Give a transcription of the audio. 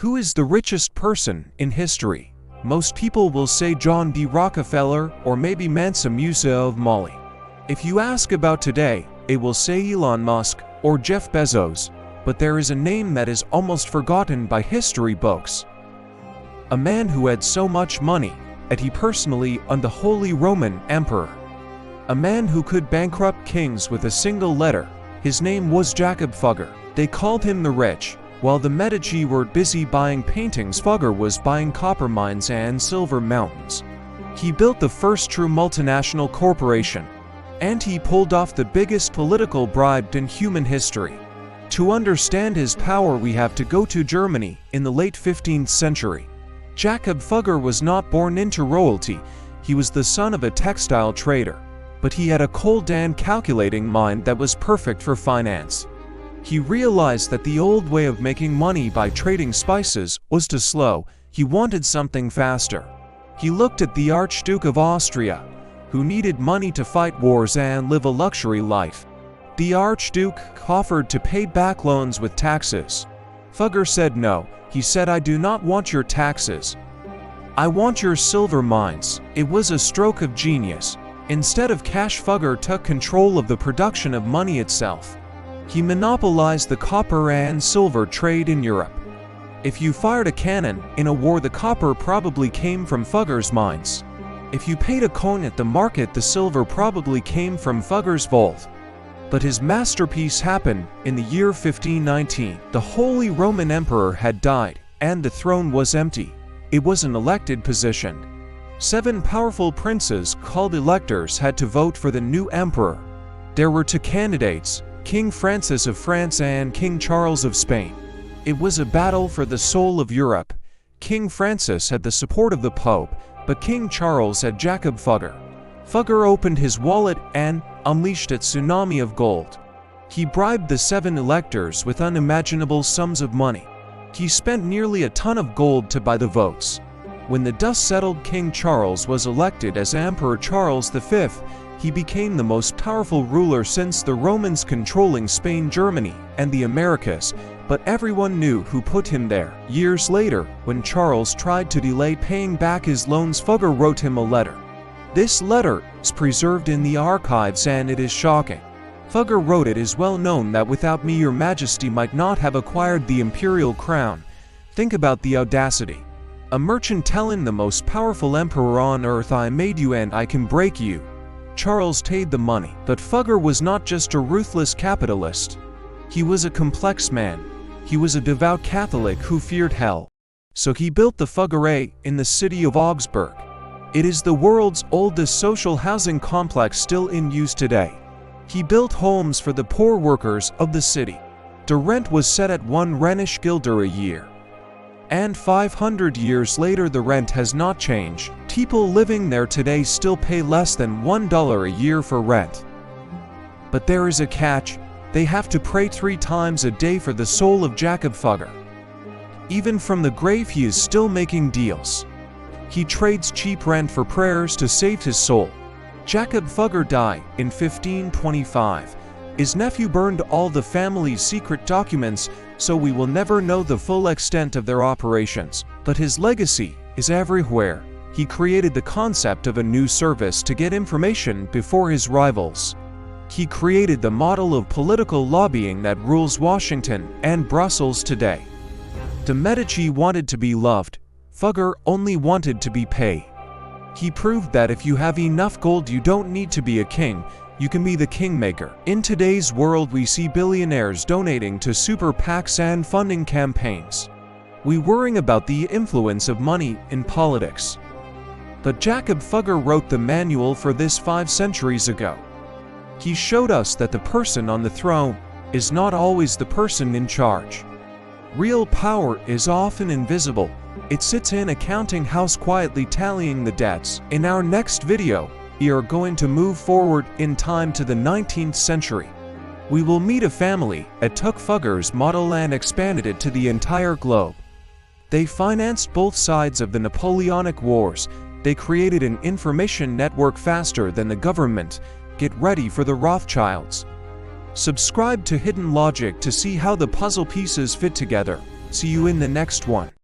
Who is the richest person in history? Most people will say John D. Rockefeller or maybe Mansa Musa of Mali. If you ask about today, they will say Elon Musk or Jeff Bezos, but there is a name that is almost forgotten by history books. A man who had so much money that he personally owned the Holy Roman Emperor. A man who could bankrupt kings with a single letter. His name was Jakob Fugger. They called him the Rich. While the Medici were busy buying paintings, Fugger was buying copper mines and silver mountains. He built the first true multinational corporation, and he pulled off the biggest political bribe in human history. To understand his power, we have to go to Germany in the late 15th century. Jakob Fugger was not born into royalty. He was the son of a textile trader, but he had a cold and calculating mind that was perfect for finance. He realized that the old way of making money by trading spices was too slow. He wanted something faster. He looked at the Archduke of Austria, who needed money to fight wars and live a luxury life. The Archduke offered to pay back loans with taxes. Fugger said no. He said, "I do not want your taxes. I want your silver mines." It was a stroke of genius. Instead of cash, Fugger took control of the production of money itself. He monopolized the copper and silver trade in Europe. If you fired a cannon in a war, the copper probably came from Fugger's mines. If you paid a coin at the market, the silver probably came from Fugger's vault. But his masterpiece happened in the year 1519. The Holy Roman Emperor had died, and the throne was empty. It was an elected position. 7 powerful princes, called electors, had to vote for the new emperor. There were 2 candidates, King Francis of France and King Charles of Spain. It was a battle for the soul of Europe. King Francis had the support of the Pope, but King Charles had Jakob Fugger. Fugger opened his wallet and unleashed a tsunami of gold. He bribed the 7 electors with unimaginable sums of money. He spent nearly a ton of gold to buy the votes. When the dust settled, King Charles was elected as Emperor Charles V. He became the most powerful ruler since the Romans controlling Spain, Germany, and the Americas, but everyone knew who put him there. Years later, when Charles tried to delay paying back his loans, Fugger wrote him a letter. This letter is preserved in the archives, and it is shocking. Fugger wrote, "It is well known that without me your majesty might not have acquired the imperial crown." Think about the audacity. A merchant telling the most powerful emperor on earth, "I made you and I can break you." Charles paid the money, but Fugger was not just a ruthless capitalist. He was a complex man. He was a devout Catholic who feared hell. So he built the Fuggerei in the city of Augsburg. It is the world's oldest social housing complex, still in use today. He built homes for the poor workers of the city. The rent was set at 1 Rhenish guilder a year. And 500 years later, the rent has not changed. People living there today still pay less than $1 a year for rent. But there is a catch. They have to pray 3 times a day for the soul of Jakob Fugger. Even from the grave, he is still making deals. He trades cheap rent for prayers to save his soul. Jakob Fugger died in 1525. His nephew burned all the family's secret documents, so we will never know the full extent of their operations. But his legacy is everywhere. He created the concept of a new service to get information before his rivals. He created the model of political lobbying that rules Washington and Brussels today. The Medici wanted to be loved. Fugger only wanted to be paid. He proved that if you have enough gold, you don't need to be a king. You can be the kingmaker. In today's world, we see billionaires donating to super PACs and funding campaigns. We worry about the influence of money in politics. But Jakob Fugger wrote the manual for this 5 centuries ago. He showed us that the person on the throne is not always the person in charge. Real power is often invisible. It sits in an accounting house quietly tallying the debts. In our next video, we are going to move forward in time to the 19th century. We will meet a family that took Fugger's model and expanded it to the entire globe. They financed both sides of the Napoleonic Wars. They created an information network faster than the government. Get ready for the Rothschilds. Subscribe to Hidden Logic to see how the puzzle pieces fit together. See you in the next one.